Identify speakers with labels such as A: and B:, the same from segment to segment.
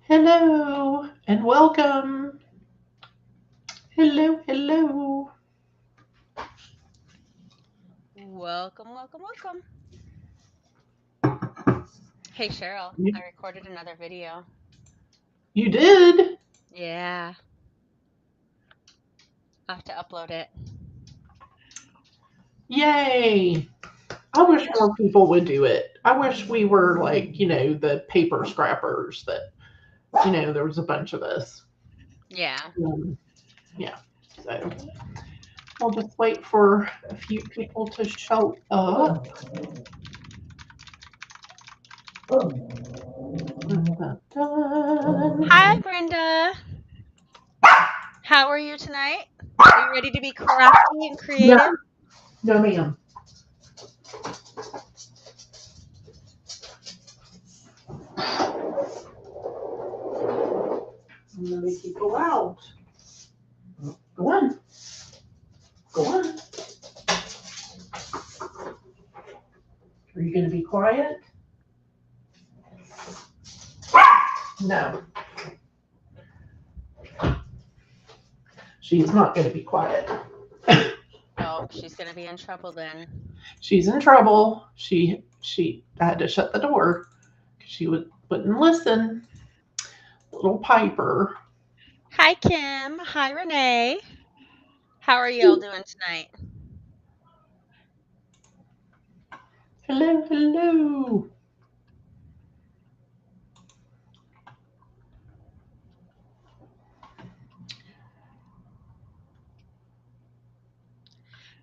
A: Hello and welcome. Hello, hello.
B: Welcome, welcome, welcome. Hey, Cheryl,
A: You,
B: I recorded another video.
A: you did?
B: Yeah, I have to upload it.
A: Yay. I wish
B: Yeah.
A: more people would do it. I wish we were like, the paper scrappers that, there was a bunch of us.
B: Yeah.
A: Um, yeah. So we'll just wait for a few people to show up. Dun, dun,
B: Hi,
A: dun.
B: Brenda. How are you tonight? Are you ready to be crafty and
A: No,
B: creative?
A: no, ma'am. I'm gonna make you go out. Go on. Go on. Are you gonna be quiet? No, she's not going to be quiet.
B: Oh, she's gonna be in trouble then.
A: She's in trouble. She had to shut the door because she wouldn't listen. Little Piper.
B: Hi, Kim. Hi, Renee. How are y'all doing tonight?
A: Hello, hello.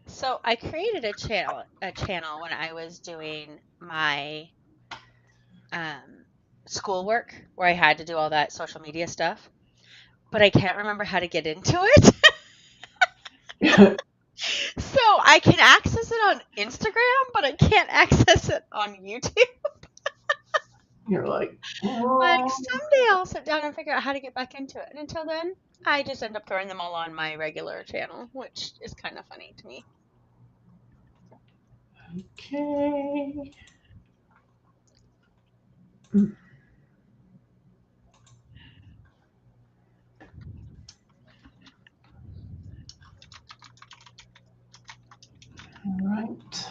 B: So I created a channel when I was doing my um, schoolwork where I had to do all that social media stuff, but I can't remember how to get into it. So I can access it on Instagram, but I can't access it on YouTube.
A: You're like,
B: Like
A: oh,
B: someday I'll sit down and figure out how to get back into it. And until then, I just end up throwing them all on my regular channel, which is kind of funny to me.
A: okay. All right.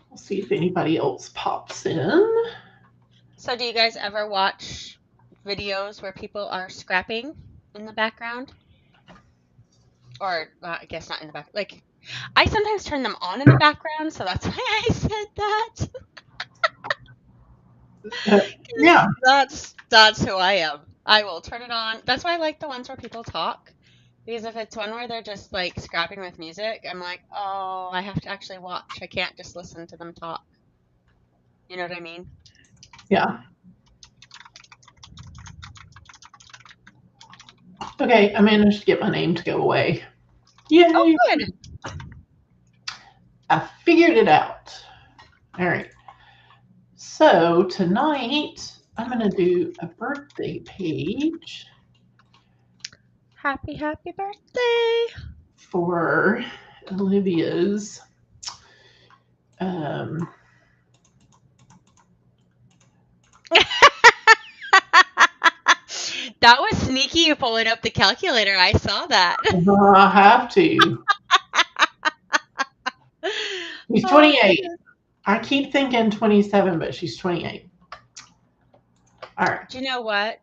A: We'll see if anybody else pops in.
B: So do you guys ever watch videos where people are scrapping in the background? Or I guess not in the back. Like I sometimes turn them on in the background, so that's why I said that.
A: Uh, yeah.
B: That's who I am. I will turn it on. That's why I like the ones where people talk. Because if it's one where they're just like scrapping with music, I'm like, oh, I have to actually watch. I can't just listen to them talk. You know what I mean?
A: Yeah. Okay. I managed to get my name to go away.
B: Oh,
A: Yay.
B: good.
A: I figured it out. All right. So tonight I'm going to do a birthday page
B: Happy, happy birthday.
A: for Olivia's. Um,
B: That was sneaky you pulling up the calculator. I saw that.
A: I have to. She's
B: Oh,
A: 28.
B: goodness.
A: I keep thinking 27, but she's 28. All right.
B: Do you know what?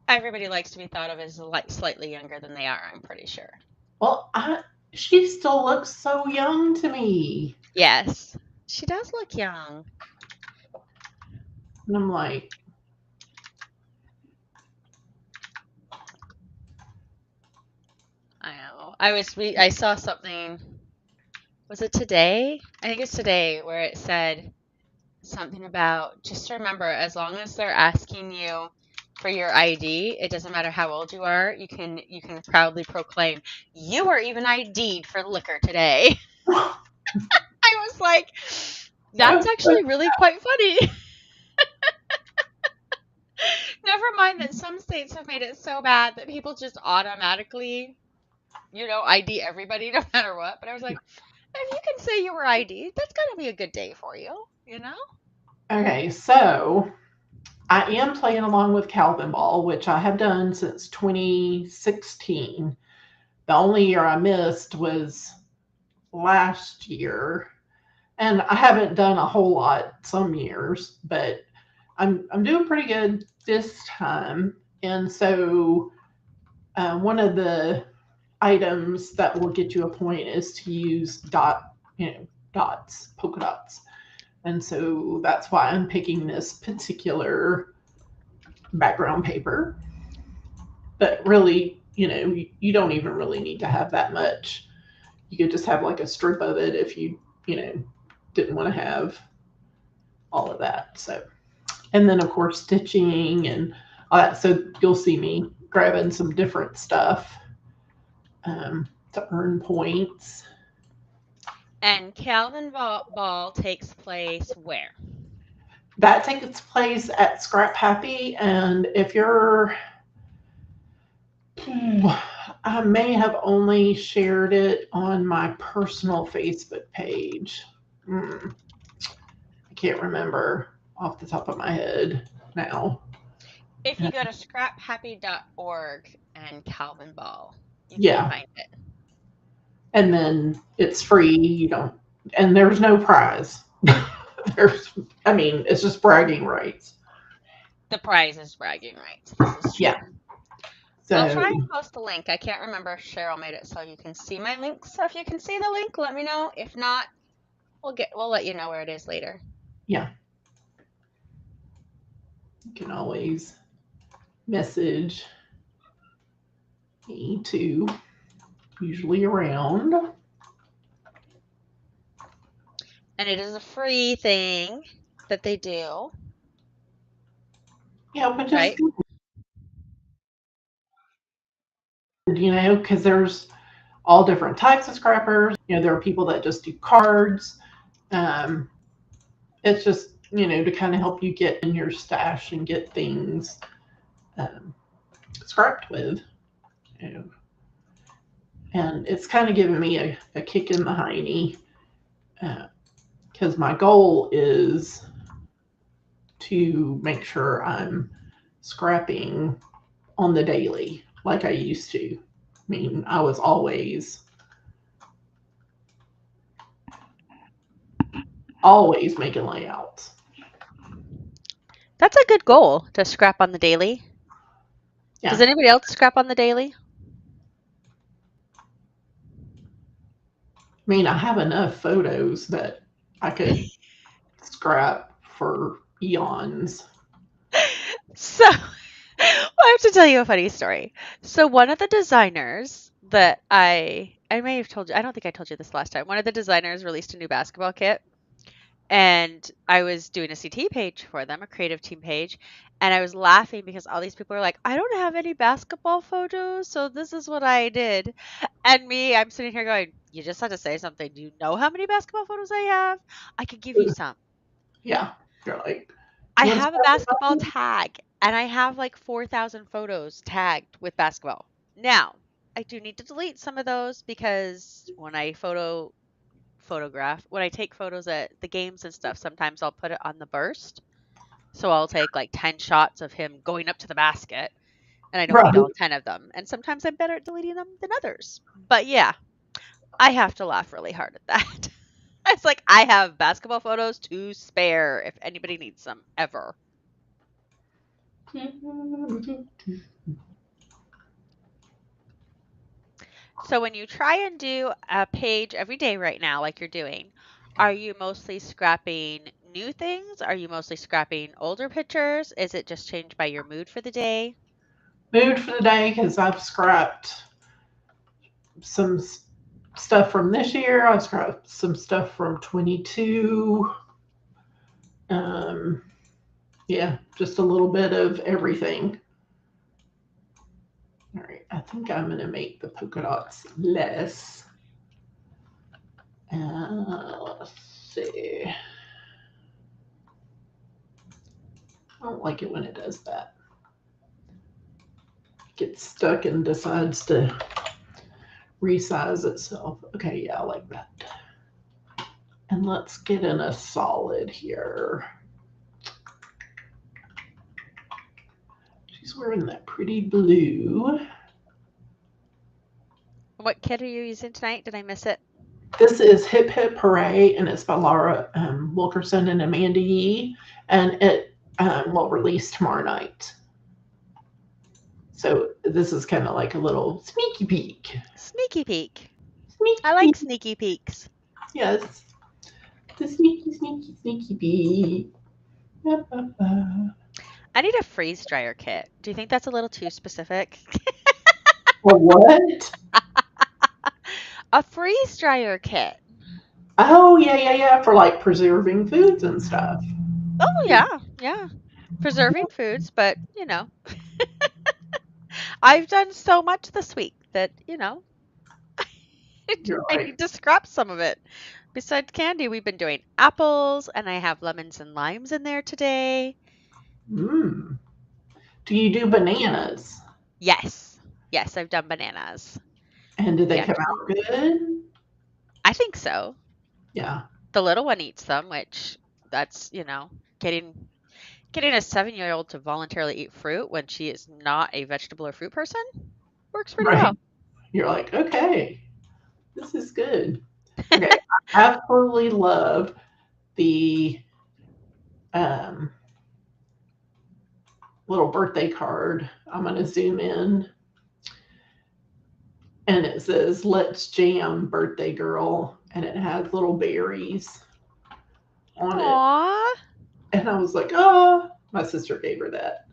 B: Everybody likes to be thought of as like slightly younger than they are, I'm pretty sure.
A: Well, she still looks so young to me.
B: Yes. She does look young.
A: And I'm like,
B: I know. I saw something. Was it today? I think it's today where it said something about just remember as long as they're asking you for your ID, it doesn't matter how old you are, you can proudly proclaim you were even ID'd for liquor today. I was like, that's actually really quite funny. Never mind that some states have made it so bad that people just automatically, ID everybody no matter what. But I was like, if you can say you were ID'd, that's gotta be a good day for you, you know?
A: okay, so I am playing along with Calvin Ball, which I have done since 2016. The only year I missed was last year, and I haven't done a whole lot some years, but I'm doing pretty good this time. And so one of the items that will get you a point is to use dots, polka dots. And so that's why I'm picking this particular background paper. But really, you don't even really need to have that much. You could just have like a strip of it if you didn't want to have all of that. So, and then of course stitching and all that. So you'll see me grabbing some different stuff to earn points.
B: And Calvin Ball takes place where?
A: That takes place at Scrap Happy, and if you're, I may have only shared it on my personal Facebook page. I can't remember off the top of my head now.
B: If you go to scraphappy.org and Calvin Ball, you can
A: Yeah,
B: find it.
A: and then it's free. You don't, and there's no prize. I mean, it's just bragging rights.
B: The prize is bragging rights. This is true.
A: Yeah.
B: I'll try
A: So
B: and post the link. I can't remember if Cheryl made it so you can see my link. So if you can see the link, let me know. If not, we'll let you know where it is later.
A: yeah, you can always message me too. Usually around.
B: And it is a free thing that they do.
A: Yeah, but just
B: right?
A: because there's all different types of scrappers. There are people that just do cards. It's just to kind of help you get in your stash and get things scrapped with. And it's kind of giving me a kick in the hiney because my goal is to make sure I'm scrapping on the daily like I used to. I mean, I was always making layouts.
B: That's a good goal to scrap on the daily.
A: Yeah.
B: Does anybody else scrap on the daily?
A: I mean, I have enough photos that I could scrap for eons.
B: So, I have to tell you a funny story. So, one of the designers that I may have told you, I don't think I told you this last time. One of the designers released a new basketball kit, and I was doing a CT page for them, a creative team page, and I was laughing because all these people are like, I don't have any basketball photos, so this is what I did. And me, I'm sitting here going, you just had to say something. Do you know how many basketball photos I have? I could give you some.
A: Yeah. You're like,
B: I
A: you want to
B: have a
A: scrap
B: basketball
A: with me?
B: tag, and I have like 4,000 photos tagged with basketball. Now, I do need to delete some of those because when I when I take photos at the games and stuff, sometimes I'll put it on the burst. So I'll take like 10 shots of him going up to the basket, and I don't
A: Right.
B: need all 10 of them. And sometimes I'm better at deleting them than others. But yeah, I have to laugh really hard at that. It's like I have basketball photos to spare if anybody needs them ever. So when you try and do a page every day right now, like you're doing, are you mostly scrapping new things? Are you mostly scrapping older pictures? Is it just changed by your mood for the day?
A: Mood for the day because I've scrapped some stuff from this year. I've scrapped some stuff from 22. Um, yeah, just a little bit of everything. All right, I think I'm going to make the polka dots less. Let's see. I don't like it when it does that. It gets stuck and decides to resize itself. Okay, yeah, I like that. And let's get in a solid here. She's wearing that pretty blue.
B: What kit are you using tonight? Did I miss it?
A: This is Hip Hip Hooray, and it's by Laura Wilkerson and Amanda Yee, and it will release tomorrow night. So this is kind of like a little sneaky peek.
B: Sneaky peek.
A: Sneaky
B: I like
A: peek.
B: sneaky peeks.
A: Yes. The sneaky peek.
B: I need a freeze dryer kit. Do you think that's a little too specific?
A: For what?
B: A freeze dryer kit.
A: Oh, yeah. For like preserving foods and stuff.
B: Oh, yeah. Preserving foods, but, I've done so much this week that,
A: You're
B: I
A: like,
B: need to scrap some of it. Besides candy, we've been doing apples, and I have lemons and limes in there today.
A: Do you do bananas?
B: Yes. Yes, I've done bananas.
A: And did they
B: We
A: come
B: actually,
A: out good?
B: I think so.
A: Yeah.
B: The little one eats them, which that's, getting a 7-year-old to voluntarily eat fruit when she is not a vegetable or fruit person works pretty
A: Right.
B: well.
A: You're like, okay, this is good. Okay. I absolutely love the um, little birthday card. I'm going to zoom in. And it says, Let's Jam Birthday Girl. And it has little berries on it.
B: Aww,
A: And I was like, oh, my sister gave her that.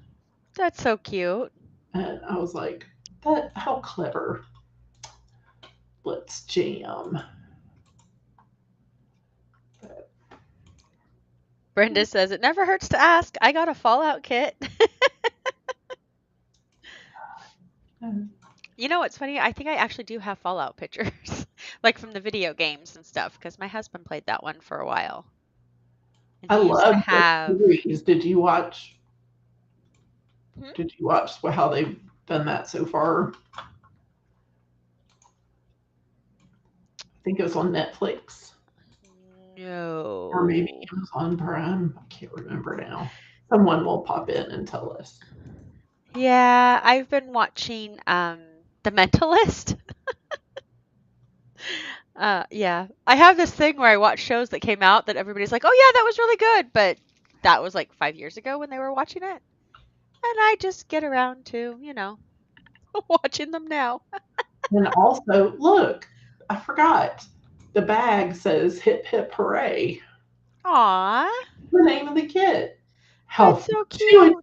B: that's so cute.
A: And I was like, how clever. Let's jam.
B: Brenda says, it never hurts to ask. I got a Fallout kit. You know what's funny? I think I actually do have Fallout pictures, like from the video games and stuff, because my husband played that one for a while. And
A: I
B: he used to
A: love the
B: have.
A: series. Did you watch?
B: Hmm?
A: Did you watch how they've done that so far? I think it was on Netflix.
B: No.
A: Or maybe Amazon Prime. I can't remember now. Someone will pop in and tell us.
B: Yeah, I've been watching The Mentalist. Yeah. I have this thing where I watch shows that came out that everybody's like, "Oh yeah, that was really good," but that was like 5 years ago when they were watching it. And I just get around to, watching them now.
A: And also, look, I forgot. The bag says "Hip Hip Hooray."
B: Aw,
A: The name of the kit. How
B: that's so cute.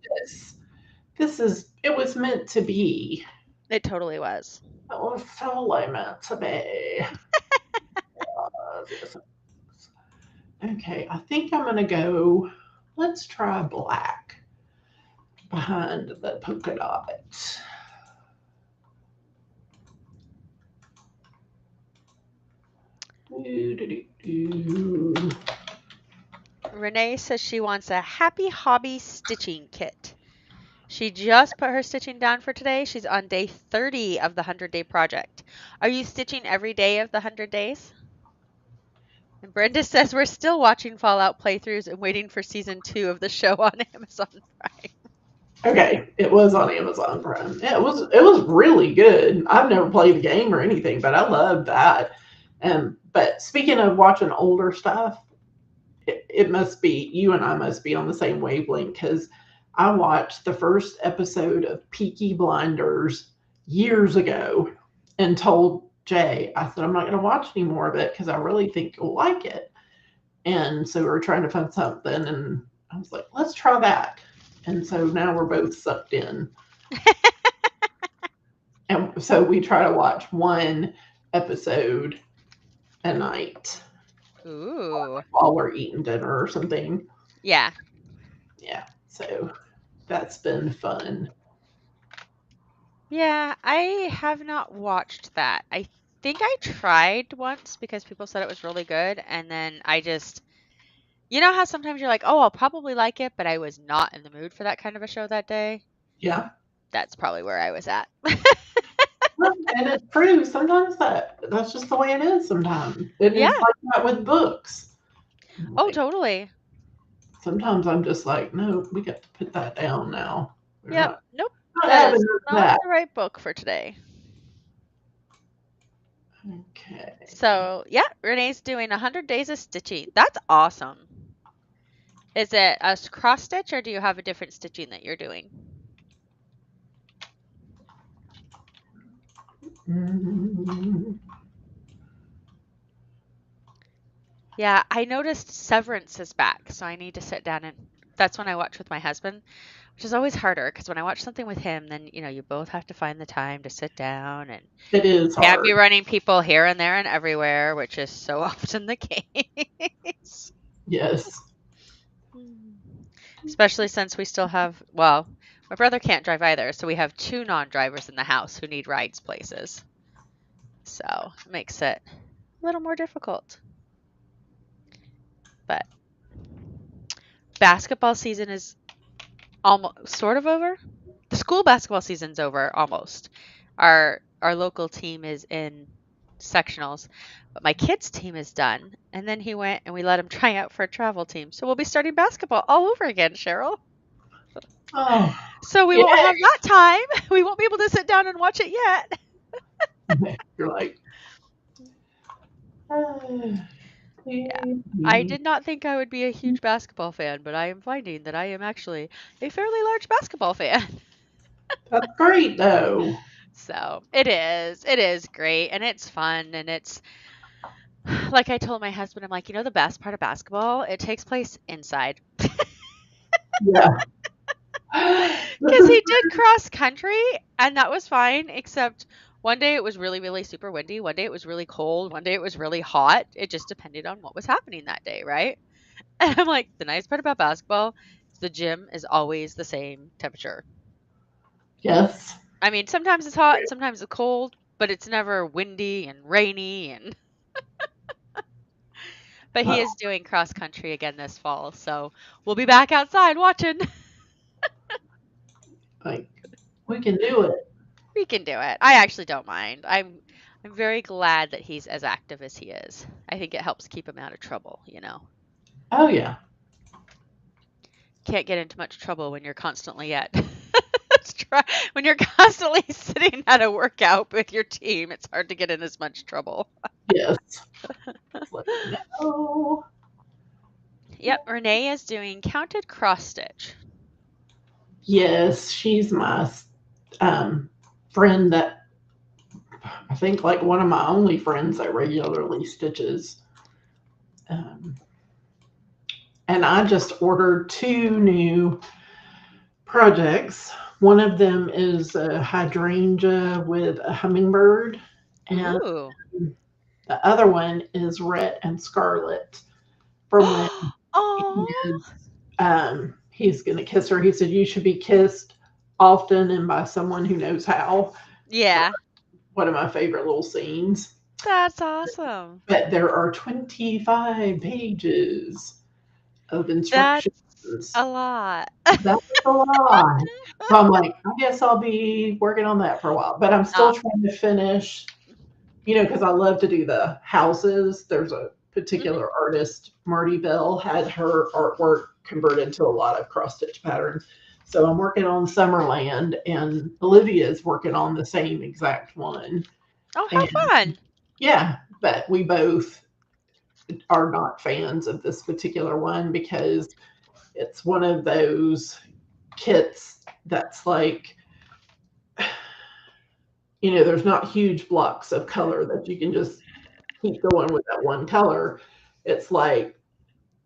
A: fortuitous! It was meant to be.
B: It totally was.
A: It was totally meant to be. Okay, I think I'm gonna go. Let's try black behind the polka dot.
B: Renee says she wants a happy hobby stitching kit. She just put her stitching down for today. She's on day 30 of the 100-day project. Are you stitching every day of the 100 days? And Brenda says we're still watching Fallout playthroughs and waiting for season 2 of the show on Amazon Prime.
A: Okay, it was on Amazon Prime. Yeah, it was really good. I've never played the game or anything, but I love that. But speaking of watching older stuff, it must be you and I must be on the same wavelength because I watched the first episode of Peaky Blinders years ago and told Jay, I said, I'm not going to watch any more of it because I really think you'll like it. And so we were trying to find something, and I was like, let's try that. And so now we're both sucked in. And so we try to watch one episode a night.
B: Ooh.
A: While we're eating dinner or something.
B: Yeah.
A: Yeah. So that's been fun.
B: Yeah, I have not watched that. I think I tried once because people said it was really good, and then I just, how sometimes you're like, oh, I'll probably like it, but I was not in the mood for that kind of a show that day.
A: Yeah.
B: That's probably where I was at.
A: And it's true. Sometimes that's just the way it is sometimes. It is like that with books.
B: Oh, totally.
A: Sometimes I'm just like, no, we got to put that down now.
B: Yep. Nope.
A: I
B: That
A: haven't
B: is
A: done
B: not
A: that.
B: the right book for today.
A: Okay.
B: So, yeah, Renee's doing 100 days of stitching. That's awesome. Is it a cross stitch or do you have a different stitching that you're doing?
A: Mm,
B: Yeah, I noticed Severance is back, so I need to sit down and that's when I watch with my husband, which is always harder because when I watch something with him, then you both have to find the time to sit down and
A: it is
B: can't be
A: hard.
B: running people here and there and everywhere, which is so often the case.
A: Yes.
B: Mm. Especially since we still have, well, my brother can't drive either, so we have two non-drivers in the house who need rides places. So it makes it a little more difficult. But basketball season is almost sort of over. The school basketball season's over almost. Our local team is in sectionals, but my kids' team is done. And then he went and we let him try out for a travel team. So we'll be starting basketball all over again, Cheryl.
A: Oh,
B: So we
A: yeah.
B: won't have that time. We won't be able to sit down and watch it yet.
A: You're like,
B: Yeah. I did not think I would be a huge basketball fan, but I am finding that I am actually a fairly large basketball fan.
A: that's great though.
B: So it is. It is great and it's fun and it's like I told my husband, I'm like, the best part of basketball, it takes place inside.
A: Yeah.
B: Because he did cross country and that was fine, except one day it was really, really super windy. One day it was really cold. One day it was really hot. It just depended on what was happening that day, right? And I'm like, the nice part about basketball is the gym is always the same temperature.
A: Yes.
B: I mean, sometimes it's hot, sometimes it's cold, but it's never windy and rainy and but he
A: Oh,
B: is doing cross country again this fall, so we'll be back outside watching.
A: like we can do it.
B: We can do it. I actually don't mind. I'm very glad that he's as active as he is. I think it helps keep him out of trouble.
A: Oh yeah.
B: Can't get into much trouble when you're constantly at when you're constantly sitting at a workout with your team. It's hard to get in as much trouble.
A: Yes. Just let me know.
B: Yep, Renee is doing counted cross stitch.
A: Yes, she's my friend that I think like one of my only friends that regularly stitches. Um, and I just ordered two new projects. One of them is a hydrangea with a hummingbird, and
B: Ooh.
A: the other one is red and scarlet from when he
B: Oh.
A: is, he's going to kiss her. He said, "You should be kissed often and by someone who knows how."
B: Yeah.
A: One of my favorite little scenes.
B: That's awesome.
A: But there are 25 pages of
B: That's
A: instructions.
B: a lot.
A: That's a lot. So I'm like, I guess I'll be working on that for a while. But I'm still
B: Uh,
A: trying to finish, because I love to do the houses. There's a
B: mhm.
A: particular artist, Marty Bell, had her artwork converted to a lot of cross stitch patterns. So I'm working on Summerland, and Olivia is working on the same exact one.
B: Oh, how
A: And
B: fun.
A: yeah, but we both are not fans of this particular one because it's one of those kits that's like, there's not huge blocks of color that you can just keep going with that one color. It's like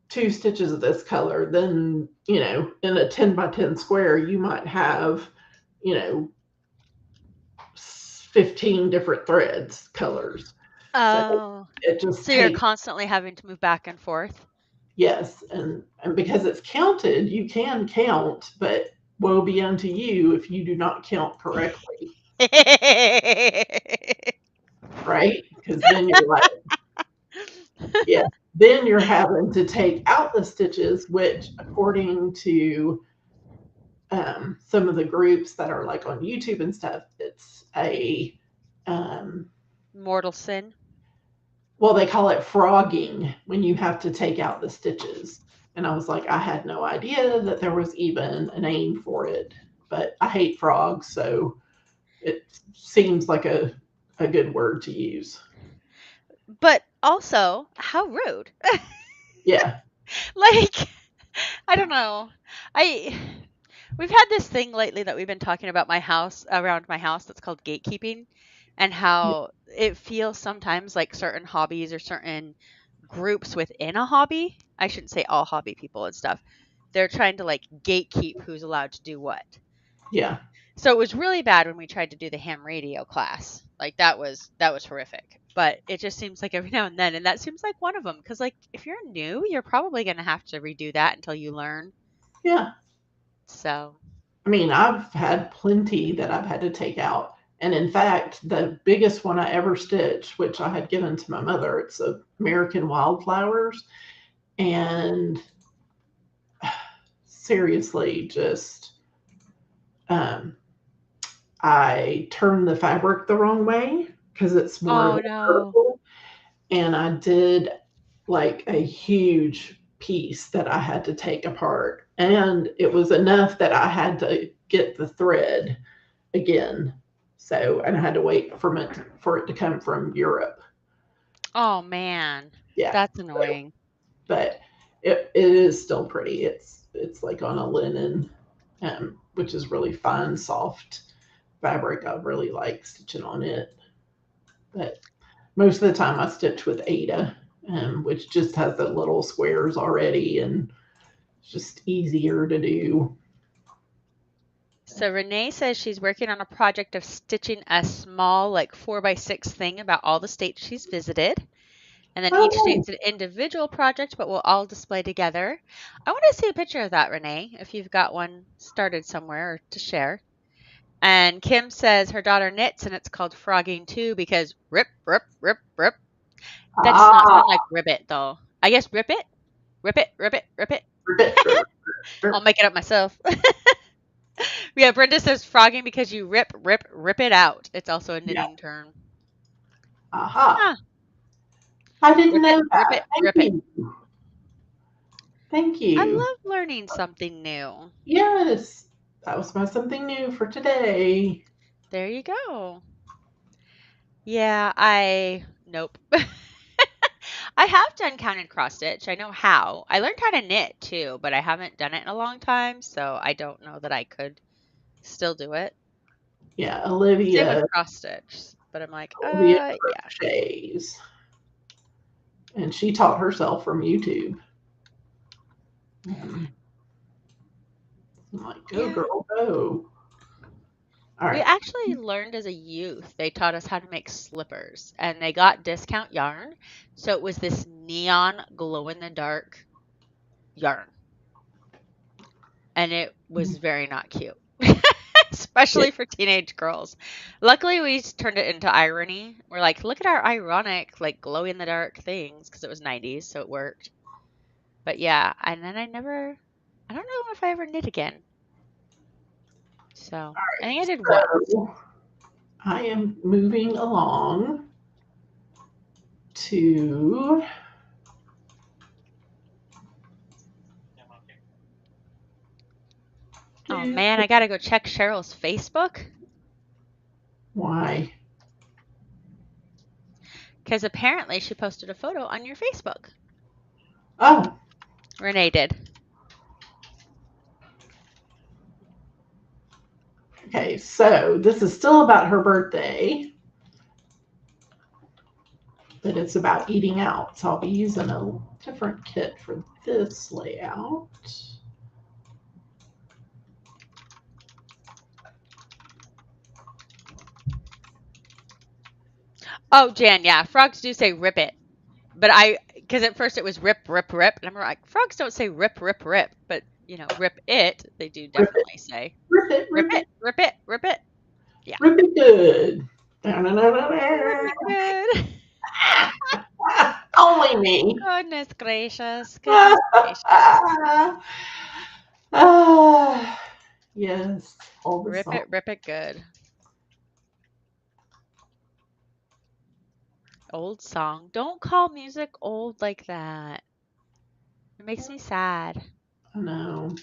A: two stitches of this color. Then, in a 10 by 10 square, you might have, you know, 15 different threads, colors. So
B: Oh.
A: it just
B: So you're
A: takes,
B: constantly having to move back and forth?
A: yes. And because it's counted, you can count, but woe be unto you if you do not count correctly, right? Because then you're like, yeah, then you're having to take out the stitches, which, according to some of the groups that are like on YouTube and stuff, it's um,
B: Mortal sin.
A: well, they call it frogging when you have to take out the stitches. And I was like, I had no idea that there was even a name for it. but I hate frogs, so it seems like a good word to use.
B: But also, how rude.
A: Yeah,
B: Like, I don't know. I we've had this thing lately that we've been talking about my house around my house that's called gatekeeping and how it feels sometimes like certain hobbies or certain groups within a hobby. I shouldn't say all hobby people and stuff. They're trying to like gatekeep who's allowed to do what.
A: yeah,
B: So it was really bad when we tried to do the ham radio class. Like that was horrific. But it just seems like every now and then, and that seems like one of them. Because like if you're new, you're probably going to have to redo that until you learn.
A: yeah.
B: So
A: I mean, I've had plenty that I've had to take out. And in fact, the biggest one I ever stitched, which I had given to my mother, it's American Wildflowers. And seriously, just um, I turned the fabric the wrong way because it's more of
B: oh
A: a
B: no.
A: purple. And I did like a huge piece that I had to take apart. And it was enough that I had to get the thread again. So, and I had to wait for it to come from Europe.
B: Oh man.
A: Yeah.
B: That's
A: So,
B: annoying.
A: but it is still pretty. It's like on a linen, which is really fine, soft fabric. I really like stitching on it. But most of the time I stitch with Ada, which just has the little squares already and it's just easier to do.
B: So Renee says she's working on a project of stitching a small, like 4x6 thing about all the states she's visited. And then each
A: Oh,
B: state's an individual project, but we'll all display together. I want to see a picture of that, Renee, if you've got one started somewhere or to share. And Kim says her daughter knits and it's called frogging too because rip, rip, rip, rip. That does not sound like
A: ah,
B: ribbit though. I guess rip it, rip it, rip it, rip it.
A: ribbit, ribbit,
B: I'll
A: ribbit.
B: make it up myself. Yeah, Brenda says frogging because you rip, rip, rip it out. It's also a
A: Yeah.
B: knitting term.
A: Aha.
B: Ah,
A: I didn't
B: rip it,
A: know
B: rip
A: that.
B: it,
A: Thank
B: rip it.
A: you. Thank
B: I
A: you.
B: love learning something new.
A: Yes. That was my something new for today.
B: There you go. Yeah, nope. I have done counted cross stitch. I know how. I learned how to knit too, but I haven't done it in a long time, so I don't know that I could still do it.
A: Yeah,
B: Same with
A: Olivia.
B: cross stitch, but I'm like,
A: Olivia
B: yeah.
A: crochets. And she taught herself from YouTube. Um, I'm like, go
B: Yeah.
A: girl, go. All
B: We
A: right.
B: actually learned as a youth, they taught us how to make slippers, and they got discount yarn. So it was this neon glow in the dark yarn, and it was very not cute.
A: Yeah.
B: Especially for teenage girls. Luckily, we turned it into irony. We're like, look at our ironic, like glow in the dark things, because it was 90s, so it worked. But yeah, and then I don't know if I ever knit again. So I think I did once.
A: So I am moving along to
B: Oh
A: do
B: man, I gotta go check Cheryl's Facebook
A: why.
B: because apparently she posted a photo on your Facebook.
A: Oh,
B: Renee did.
A: okay. So this is still about her birthday, but it's about eating out. So I'll be using a different kit for this layout.
B: Oh, Jan, yeah, frogs do say rip it. But because at first it was rip, rip, rip. And I'm like, frogs don't say rip, rip, rip. But, rip it, they do
A: Rip it,
B: definitely say
A: rip it,
B: rip
A: rip
B: it,
A: it,
B: rip it, rip it. Yeah.
A: rip it good.
B: Rip it good.
A: Only me.
B: Goodness gracious. Goodness gracious.
A: Ah, yes, all the songs.
B: Rip it good. Old song. Don't call music old like that. It makes me sad.
A: I know.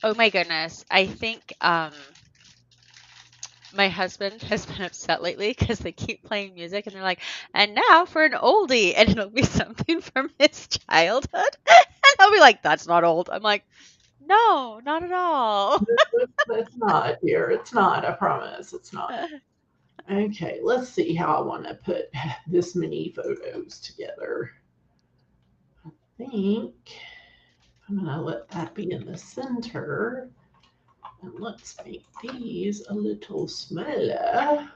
B: Oh my goodness. I think my husband has been upset lately because they keep playing music and they're like, and now for an oldie, and it'll be something from his childhood. And I'll be like, that's not old. I'm like, no, not at all.
A: It's not, dear. It's not. I promise. It's not. Okay, let's see how I want to put this many photos together. I think I'm going to let that be in the center. And let's make these a little smaller,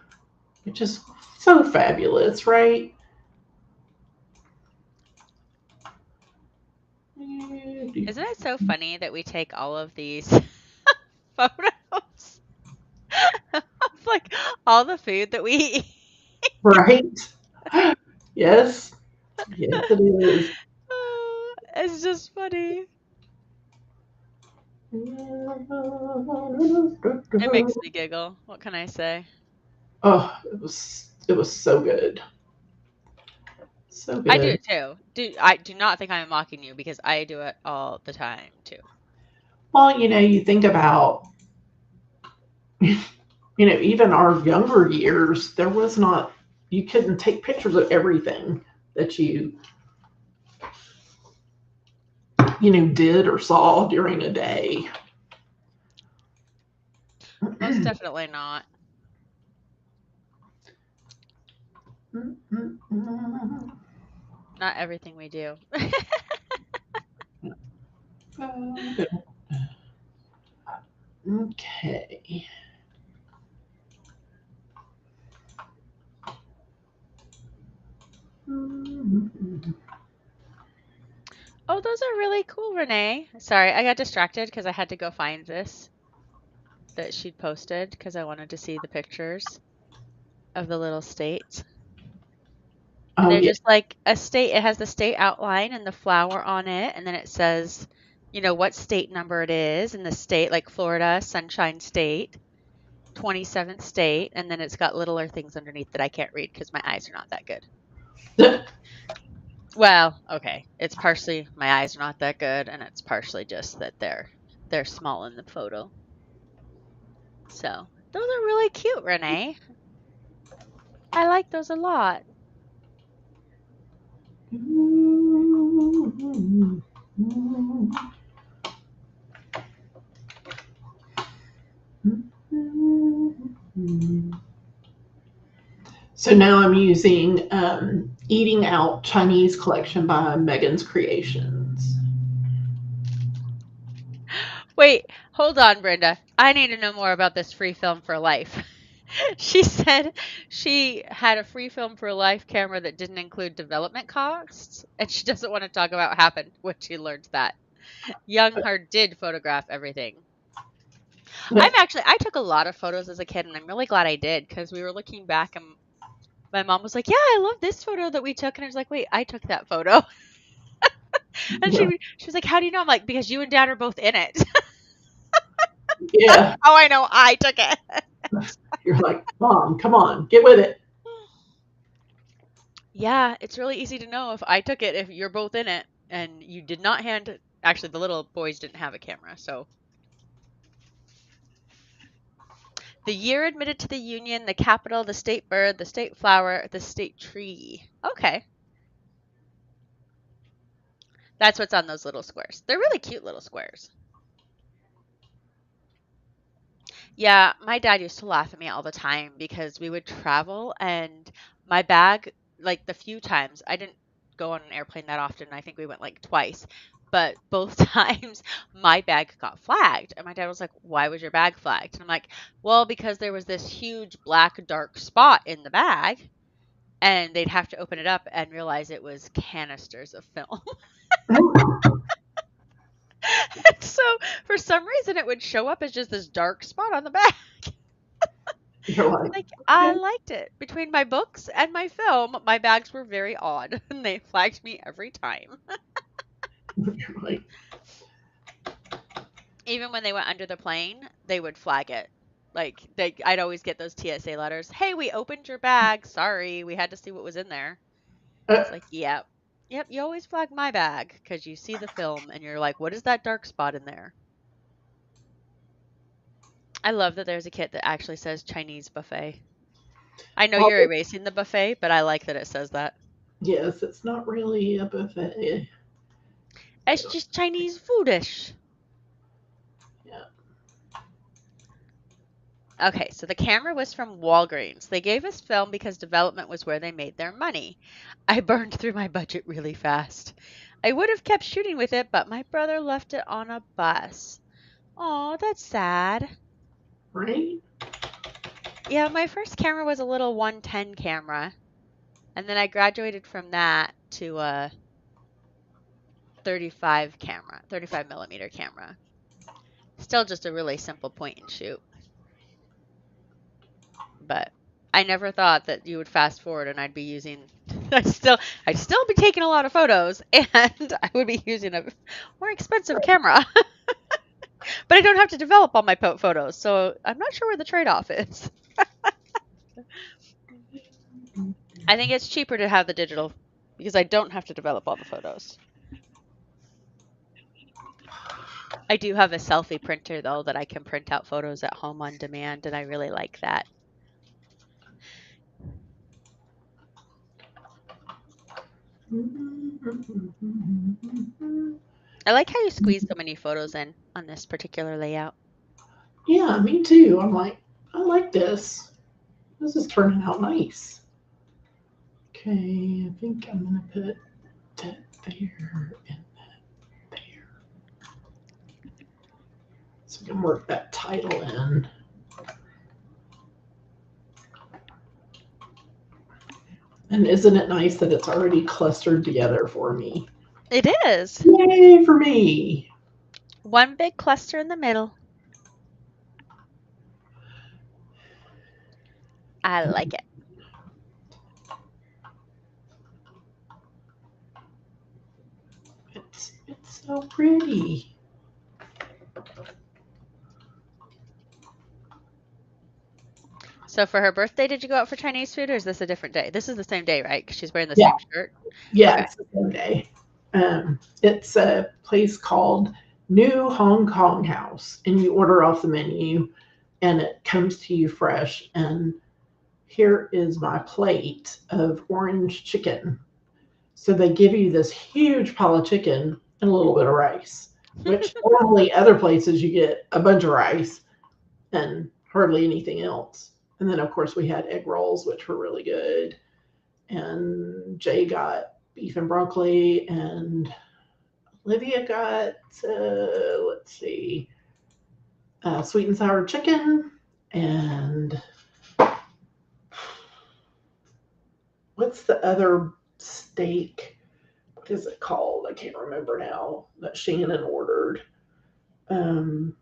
A: which is so fabulous, right?
B: Isn't it so funny that we take all of these photos of like all the food that we eat?
A: Right? Yes. Yes, it is.
B: Oh, it's just funny. It makes me giggle. What can I say?
A: Oh, it was so good. So
B: I do
A: good.
B: it too. I do not think I'm mocking you because I do it all the time too.
A: Well, you think about, even our younger years, there was not, you couldn't take pictures of everything that did or saw during a day.
B: Most definitely not. Not everything we do.
A: Okay.
B: Oh, those are really cool, Renee. Sorry, I got distracted because I had to go find this that she'd posted because I wanted to see the pictures of the little states. And
A: Oh
B: they're
A: yeah.
B: just like a state. It has the state outline and the flower on it, and then it says, what state number it is, and the state, like Florida, Sunshine State, 27th state, and then it's got littler things underneath that I can't read because my eyes are not that good. Well, okay, it's partially my eyes are not that good, and it's partially just that they're small in the photo. So those are really cute, Renee. I like those a lot.
A: So now I'm using Eating Out Chinese Collection by Megan's Creations.
B: Wait, hold on, Brenda. I need to know more about this free film for life. She said she had a free film for life camera that didn't include development costs, and she doesn't want to talk about what happened when she learned that. Young her did photograph everything. I took a lot of photos as a kid, and I'm really glad I did because we were looking back and my mom was like, "Yeah, I love this photo that we took," and I was like, "Wait, I took that photo." And
A: Yeah.
B: she was like, "How do you know?" I'm like, "Because you and Dad are both in it." That's
A: Yeah.
B: how I know I took it.
A: You're like, Mom, come on, get with it.
B: Yeah, it's really easy to know if I took it if you're both in it and you did not hand. Actually, the little boys didn't have a camera, so. The year admitted to the Union, the capital, the state bird, the state flower, the state tree. Okay. That's what's on those little squares. They're really cute little squares. Yeah, my dad used to laugh at me all the time because we would travel and my bag, like the few times, I didn't go on an airplane that often. I think we went like twice, but both times my bag got flagged. And my dad was like, "Why was your bag flagged?" And I'm like, "Well, because there was this huge black dark spot in the bag." And they'd have to open it up and realize it was canisters of film. And so for some reason, it would show up as just this dark spot on the bag.
A: You're like,
B: Like, I
A: okay.
B: liked it. Between my books and my film, my bags were very odd, and they flagged me every time.
A: You're like,
B: Even when they went under the plane, they would flag it. Like, I'd always get those TSA letters. "Hey, we opened your bag. Sorry, we had to see what was in there."
A: uh,
B: It's like, yep. Yep, you always flag my bag because you see the film and you're like, "What is that dark spot in there?" I love that there's a kit that actually says Chinese buffet. I know
A: Well,
B: you're erasing the buffet, but I like that it says that.
A: yes, it's not really a buffet.
B: It's just Chinese foodish.
A: Yeah.
B: Okay, so the camera was from Walgreens. They gave us film because development was where they made their money. I burned through my budget really fast. I would have kept shooting with it, but my brother left it on a bus. Aw, that's sad.
A: Right?
B: Yeah, my first camera was a little 110 camera, and then I graduated from that to a 35 millimeter camera. Still just a really simple point and shoot. But I never thought that you would fast forward and I'd be using I'd still be taking a lot of photos and I would be using a more expensive camera. But I don't have to develop all my photos, so I'm not sure where the trade-off is. I think it's cheaper to have the digital because I don't have to develop all the photos. I do have a selfie printer though that I can print out photos at home on demand, and I really like that. I like how you squeeze so many photos in on this particular layout.
A: Yeah, me too. I'm like, I like this. This is turning out nice. Okay, I think I'm going to put that there and that there. So we can work that title in. And isn't it nice that it's already clustered together for me?
B: It is.
A: Yay for me!
B: One big cluster in the middle. I like it.
A: It's so pretty.
B: So for her birthday, did you go out for Chinese food, or is this a different day? This is the same day, right? 'Cause she's wearing the
A: Yeah,
B: same shirt.
A: yeah,
B: Okay.
A: it's the same day. It's a place called New Hong Kong House, and you order off the menu, and it comes to you fresh. And here is my plate of orange chicken. So they give you this huge pile of chicken and a little bit of rice, which normally other places you get a bunch of rice and hardly anything else. And then, of course, we had egg rolls, which were really good. And Jay got beef and broccoli, and Olivia got, let's see, sweet and sour chicken. And what's the other steak? What is it called? I can't remember now that Shannon ordered. Um,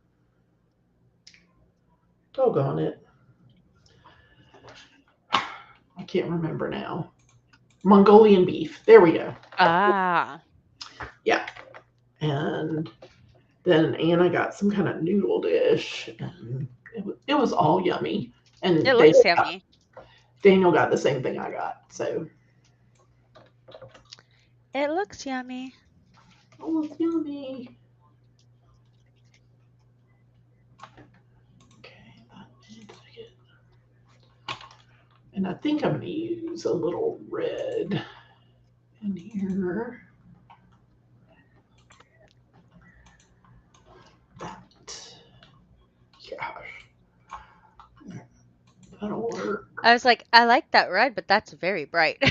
A: Doggone it. I can't remember now. Mongolian beef. There we go.
B: Ah.
A: Yeah. And then Anna got some kind of noodle dish, and it was all yummy. And
B: It looks yummy.
A: Daniel got the same thing I got. So,
B: It looks yummy.
A: oh, it's yummy. Okay, that needs to get. And I think I'm going to use a little red in here. That. Gosh. That'll work.
B: I was like, I like that red, but that's very bright.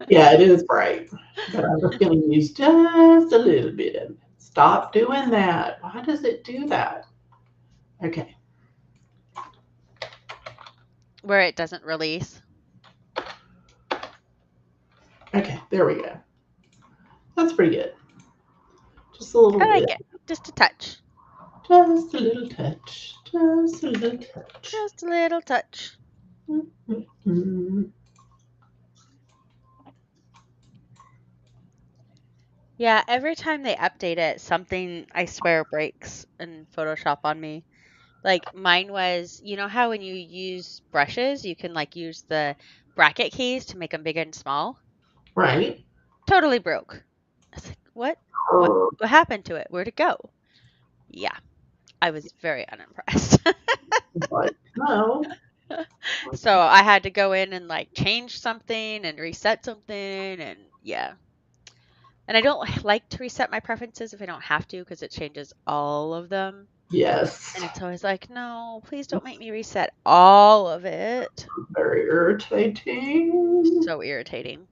A: Yeah, it is bright. But I'm just going to use just a little bit of it. Stop doing that. Why does it do that? Okay.
B: Where it doesn't release.
A: Okay, there we go. That's pretty good. Just a little
B: I like
A: bit.
B: it. Just a touch.
A: Just a little touch. Just a little touch.
B: Just a little touch.
A: Mm-hmm.
B: Yeah, every time they update it, something I swear breaks in Photoshop on me. Like mine was, you know how when you use brushes, you can like use the bracket keys to make them big and small?
A: Right.
B: Totally broke. I was like, what? What happened to it? Where'd it go? Yeah. I was very unimpressed.
A: But no.
B: So I had to go in and like change something and reset something, and yeah. And I don't like to reset my preferences if I don't have to because it changes all of them. And
A: Yes.
B: it's always like, no, please don't make me reset all of it.
A: Very irritating.
B: So irritating.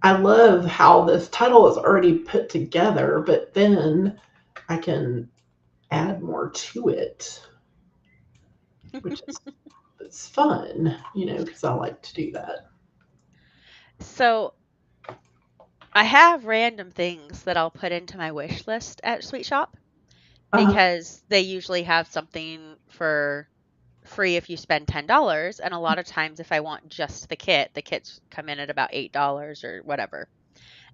A: I love how this title is already put together, but then I can add more to it, which is it's fun, because I like to do that.
B: So I have random things that I'll put into my wish list at Sweet Shop
A: Uh,
B: because they usually have something for free if you spend $10. And a lot of times, if I want just the kits come in at about $8 or whatever.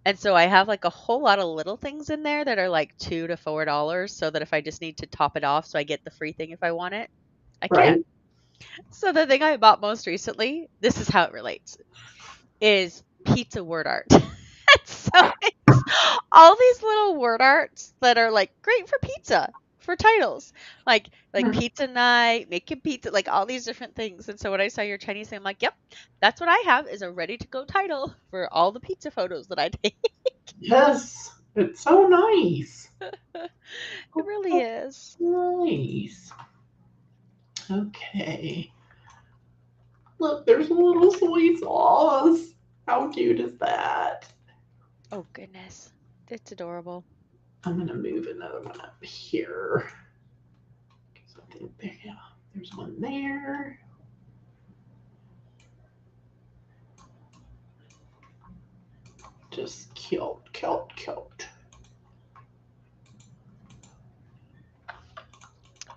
B: And so I have like a whole lot of little things in there that are like $2 to $4 so that if I just need to top it off so I get the free thing if I want it, I can.
A: right?
B: So the thing I bought most recently, this is how it relates, is pizza word art. So it's all these little word arts that are like great for pizza, for titles. Like pizza night, making pizza, like all these different things. And so when I saw your Chinese thing, I'm like, yep, that's what I have is a ready to go title for all the pizza photos that I take.
A: Yes, it's so nice.
B: It really is.
A: Nice. Okay. Look, there's a little soy sauce. How cute is that?
B: Oh goodness. It's adorable.
A: I'm going to move another one up here. I think there's one there. Just cute.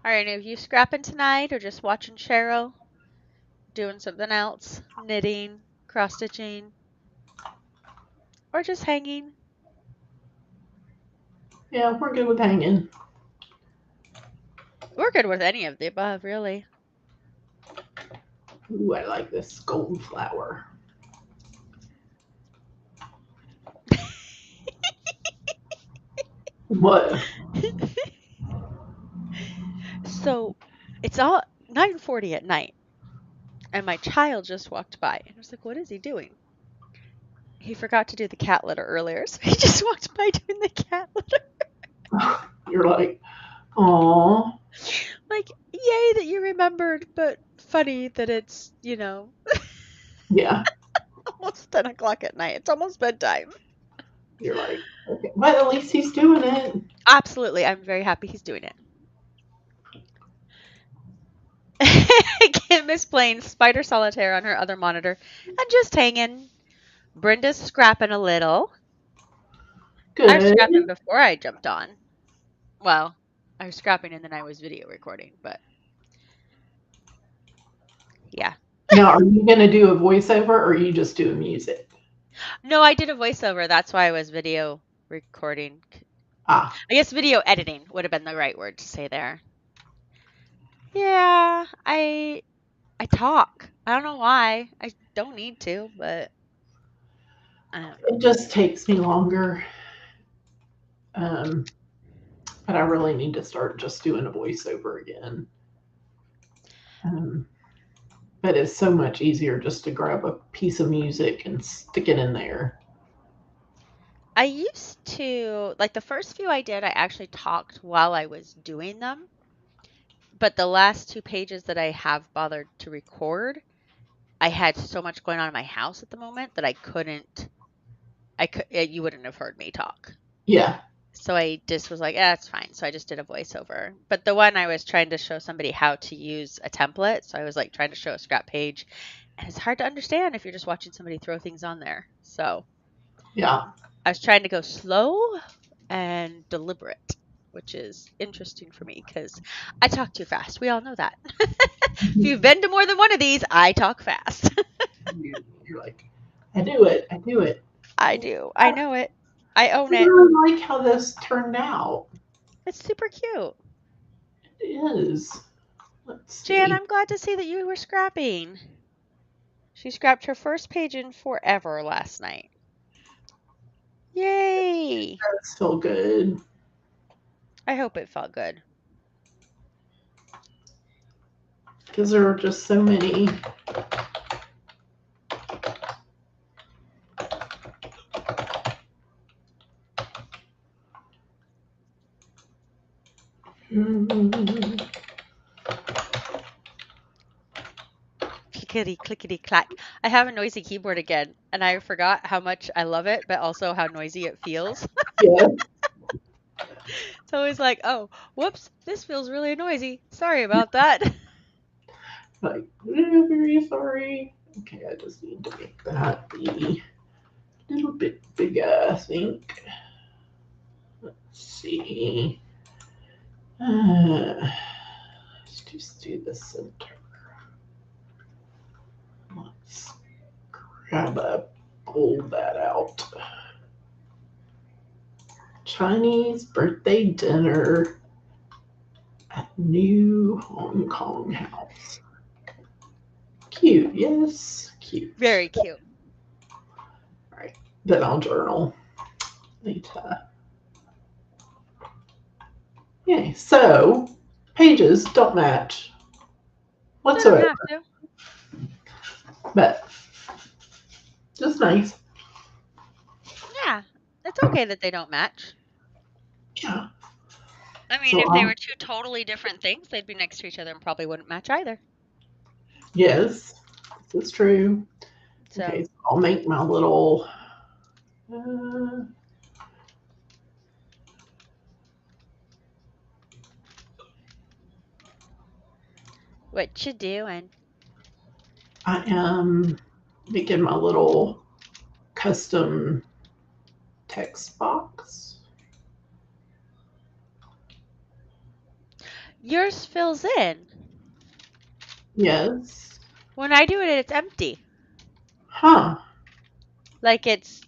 B: All right, are you scrapping tonight or just watching Cheryl? Doing something else? Knitting, cross stitching, or just hanging?
A: Yeah, we're good with hanging.
B: We're good with any of the above, really.
A: Ooh, I like this gold flower. What?
B: So it's all 9:40 at night, and my child just walked by, and I was like, "What is he doing?" He forgot to do the cat litter earlier, so he just walked by doing the cat litter.
A: You're like, oh,
B: Like, yay that you remembered, but funny that it's,
A: yeah.
B: almost 10 o'clock at night. It's almost bedtime.
A: You're like, okay. But at least he's doing it.
B: Absolutely. I'm very happy he's doing it. Kim is playing Spider Solitaire on her other monitor and just hanging. Brenda's scrapping a little. I was
A: Good.
B: scrapping before I jumped on. Well, I was scrapping and then I was video recording, but yeah.
A: Now, are you going to do a voiceover or are you just doing music?
B: No, I did a voiceover. That's why I was video recording.
A: Ah,
B: I guess video editing would have been the right word to say there. Yeah, I talk. I don't know why. I don't need to, but I don't know.
A: it just takes me longer. Um, but I really need to start just doing a voiceover again. Um, but it's so much easier just to grab a piece of music and stick it in there.
B: I used to, like the first few I did, I actually talked while I was doing them. But the last two pages that I have bothered to record, I had so much going on in my house at the moment that you wouldn't have heard me talk.
A: Yeah.
B: So I just was like, it's fine. So I just did a voiceover. But the one I was trying to show somebody how to use a template. So I was like trying to show a scrap page. And it's hard to understand if you're just watching somebody throw things on there. So
A: Yeah.
B: I was trying to go slow and deliberate, which is interesting for me because I talk too fast. We all know that. If you've been to more than one of these, I talk fast.
A: You're like, I do it.
B: I do. I know it. I
A: I
B: own it.
A: really like how this turned out.
B: It's super cute.
A: It is. Let's
B: Jan,
A: see.
B: I'm glad to see that you were scrapping. She scrapped her first page in forever last night. Yay!
A: That's feel good.
B: I hope it felt good.
A: Because there are just so many. Mm,
B: Clickety clickety clack. I have a noisy keyboard again, and I forgot how much I love it, but also how noisy it feels.
A: yeah,
B: It's always like, oh, whoops, this feels really noisy. Sorry about that.
A: like, very sorry. Okay, I just need to make that be a little bit bigger, I think. Let's see. Let's just do the center. Let's pull that out. Chinese birthday dinner at new Hong Kong house. Cute, yes, cute.
B: Very cute.
A: All right, then I'll journal later. Okay, so pages don't match
B: They don't
A: whatsoever,
B: have to.
A: but just nice.
B: Yeah, it's okay that they don't match.
A: Yeah.
B: I mean,
A: So
B: if they were two totally different things, they'd be next to each other and probably wouldn't match either.
A: yes, this is true. Okay,
B: So,
A: so I'll make my little. Uh,
B: what you doing?
A: I am making my little custom text box.
B: Yours fills in.
A: Yes.
B: When I do it, it's empty.
A: Huh.
B: Like it's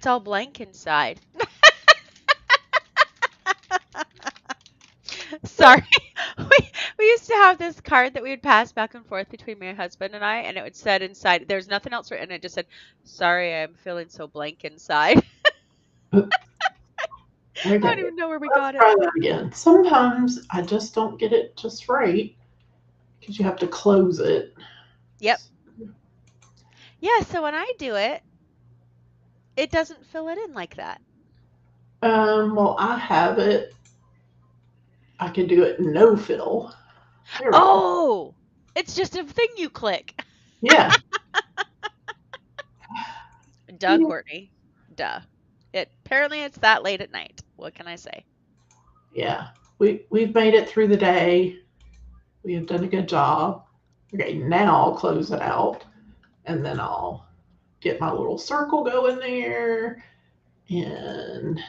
B: all blank inside. Sorry. We used to have this card that we would pass back and forth between my husband and I, and it would said inside, there's nothing else written. It just said, "Sorry, I'm feeling so blank inside." I
A: Okay.
B: don't even know where we
A: Let's
B: got it.
A: try that again. Sometimes I just don't get it just right because you have to close it.
B: Yep. Yeah, so when I do it, it doesn't fill it in like that.
A: Well, I have it. I can do it no fill. There we go.
B: Oh, it's just a thing you click.
A: Yeah.
B: Duh, Courtney. Duh. Apparently it's that late at night. What can I say?
A: Yeah. We've made it through the day. We have done a good job. Okay, now I'll close it out and then I'll get my little circle going there and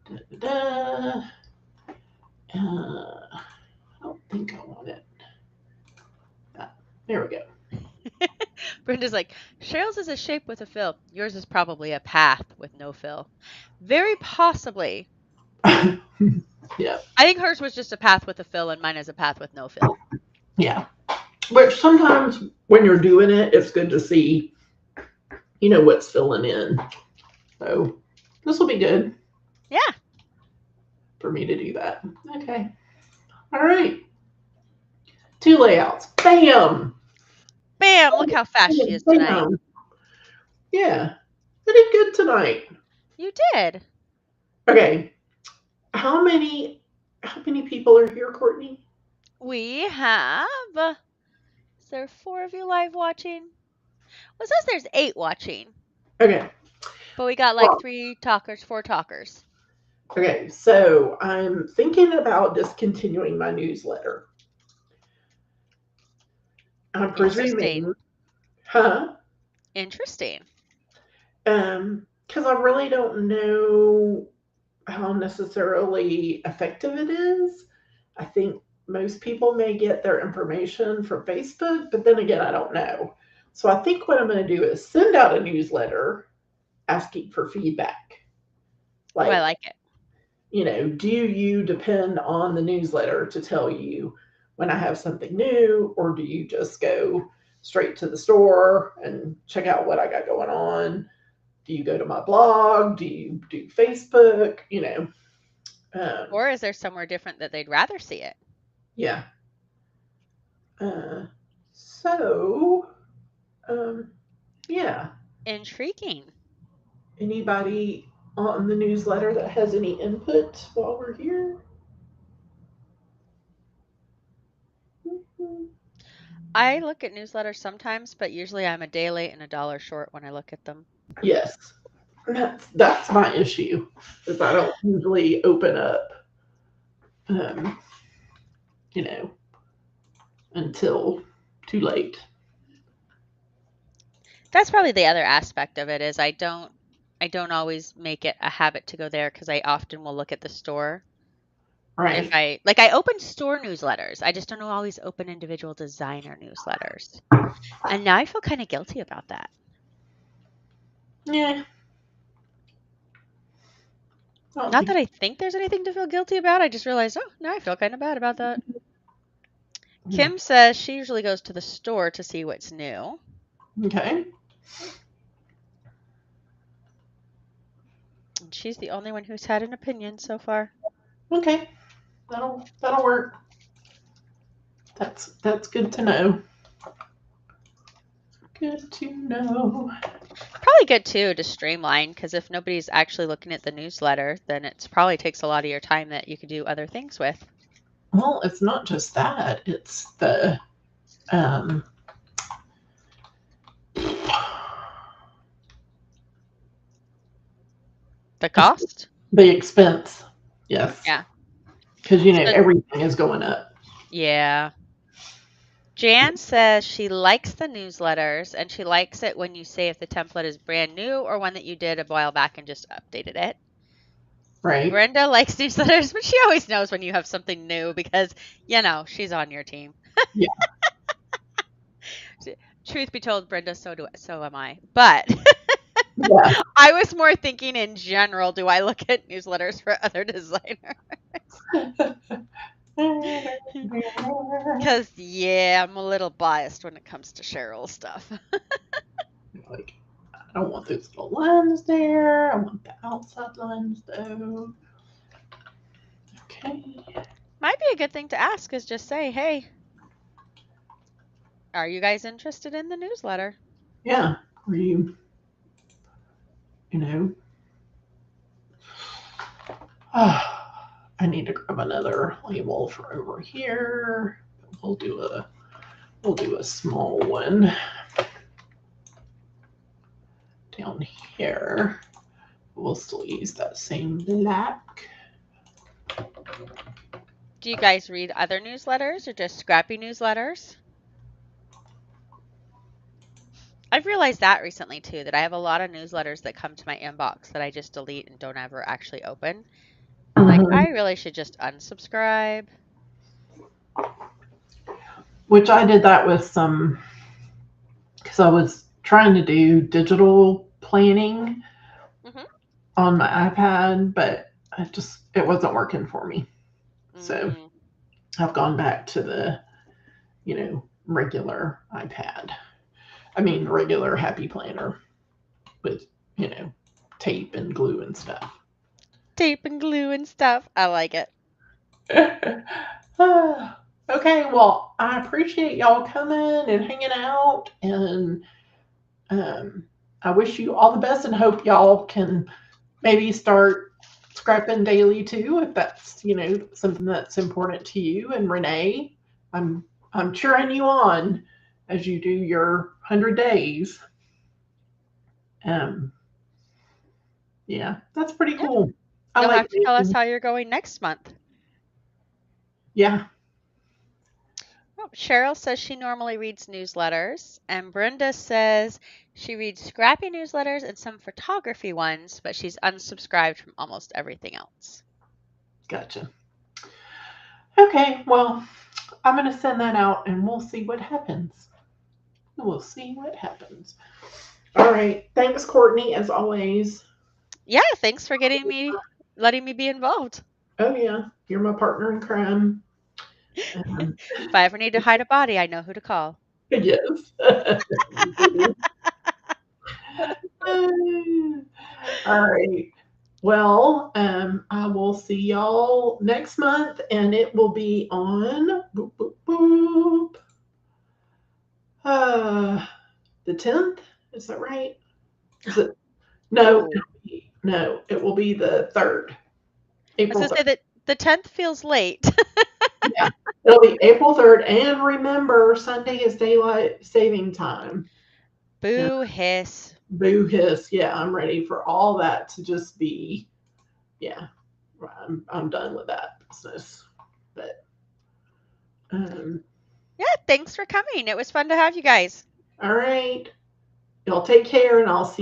A: da, da, da. I don't think I want it. Ah, there we
B: Brenda's like, Cheryl's is a shape with a fill. Yours is probably a path with no fill. Very possibly.
A: go. Yeah,
B: I think hers was just a path with a fill and mine is a path with no fill.
A: yeah. Which sometimes when you're doing it, it's good to see, what's filling in. So this will be good
B: Yeah.
A: for me to do that. Okay. All right. Two layouts. Bam.
B: Bam! Look how fast she is tonight.
A: Bam. Yeah. I did good tonight.
B: You did.
A: Okay. How many people are here, Courtney?
B: We have. Is there 4 of you live watching? Well, it says there's 8 watching,
A: Okay.
B: but we got like
A: Well,
B: 3 talkers, 4 talkers.
A: okay. So I'm thinking about discontinuing my newsletter. I'm
B: Interesting.
A: presuming, huh?
B: Interesting.
A: Because I really don't know how necessarily effective it is. I think most people may get their information from Facebook, but then again, I don't know. So I think what I'm going to do is send out a newsletter asking for feedback.
B: Oh, I
A: Like,
B: like it.
A: do you depend on the newsletter to tell you when I have something new, or do you just go straight to the store and check out what I got going on? do you go to my blog? Do you do Facebook?
B: Or is there somewhere different that they'd rather see it?
A: Yeah. Uh, so, um, yeah.
B: Intriguing.
A: Anybody on the newsletter that has any input while we're here?
B: I look at newsletters sometimes, but usually I'm a day late and a dollar short when I look at them.
A: Yes. That's my issue, is I don't usually open up, um, you know, until too late.
B: That's probably the other aspect of it is I don't always make it a habit to go there because I often will look at the store. If
A: Right.
B: I open store newsletters, I just don't always open individual designer newsletters. And now I feel kind of guilty about that.
A: Yeah. I don't
B: Not
A: think.
B: that I think there's anything to feel guilty about. I just realized, oh, now I feel kind of bad about that.
A: Yeah.
B: Kim says she usually goes to the store to see what's new.
A: Okay.
B: And she's the only one who's had an opinion so far.
A: Okay. That'll work. That's good to know. Good to know.
B: Probably good too to streamline because if nobody's actually looking at the newsletter, then it probably takes a lot of your time that you could do other things with.
A: Well, it's not just that. It's um
B: The cost?
A: the expense. Yes.
B: Yeah.
A: Because
B: So,
A: everything is going up.
B: yeah. Jan says she likes the newsletters and she likes it when you say if the template is brand new or one that you did a while back and just updated it.
A: Right.
B: Brenda likes newsletters, but she always knows when you have something new because, she's on your team.
A: Yeah.
B: Truth be told, Brenda, so am I. But
A: Yeah.
B: I was more thinking in general, do I look at newsletters for other designers? Because, I'm a little biased when it comes to Cheryl stuff.
A: Like, I don't want those little lines there. I want the outside lines though. Okay.
B: Might be a good thing to ask is just say, hey, are you guys interested in the newsletter?
A: Yeah. Were you know, I need to grab another label for over here. We'll do a small one down here. We'll still use that same black.
B: Do you guys read other newsletters or just scrappy newsletters? I've realized that recently too, that I have a lot of newsletters that come to my inbox that I just delete and don't ever actually open. I'm like, I really should just unsubscribe.
A: Which I did that with some, because I was trying to do digital planning
B: Mm-hmm.
A: on my iPad, but it wasn't working for me. So I've gone back to the, regular iPad. I mean, regular Happy Planner with, tape and glue and stuff.
B: Tape and glue and stuff. I like it.
A: Okay, well, I appreciate y'all coming and hanging out, and I wish you all the best and hope y'all can maybe start scrapping daily too, if that's something that's important to you. And Renee, I'm cheering you on as you do your 100 days. Um, yeah, that's pretty
B: Yeah.
A: cool. I
B: You'll
A: like
B: have to tell us
A: making,
B: how you're going next month.
A: yeah.
B: Oh, Cheryl says she normally reads newsletters, and Brenda says she reads scrappy newsletters and some photography ones, but she's unsubscribed from almost everything else.
A: Gotcha. Okay, well, I'm going to send that out and we'll see what happens. We'll see what happens. All right. Thanks, Courtney, as always.
B: Yeah, thanks for letting me be involved.
A: Oh, yeah. You're my partner in crime.
B: If I ever need to hide a body, I know who to call.
A: Yes. All right. Well, I will see y'all next month, and it will be on boop, boop, boop, uh, the 10th. Is that right? Is it? No,
B: Ooh.
A: no, it will be the 3rd,
B: I was
A: April
B: gonna
A: 3rd.
B: say that the 10th feels late.
A: Yeah, it'll be April 3rd. And remember, Sunday is daylight saving time. And
B: Boo hiss.
A: boo hiss. Yeah, I'm ready for all that to just be, yeah, I'm done with that business. But, um,
B: Yeah, thanks for coming. It was fun to have you guys.
A: all right. Y'all take care, and I'll see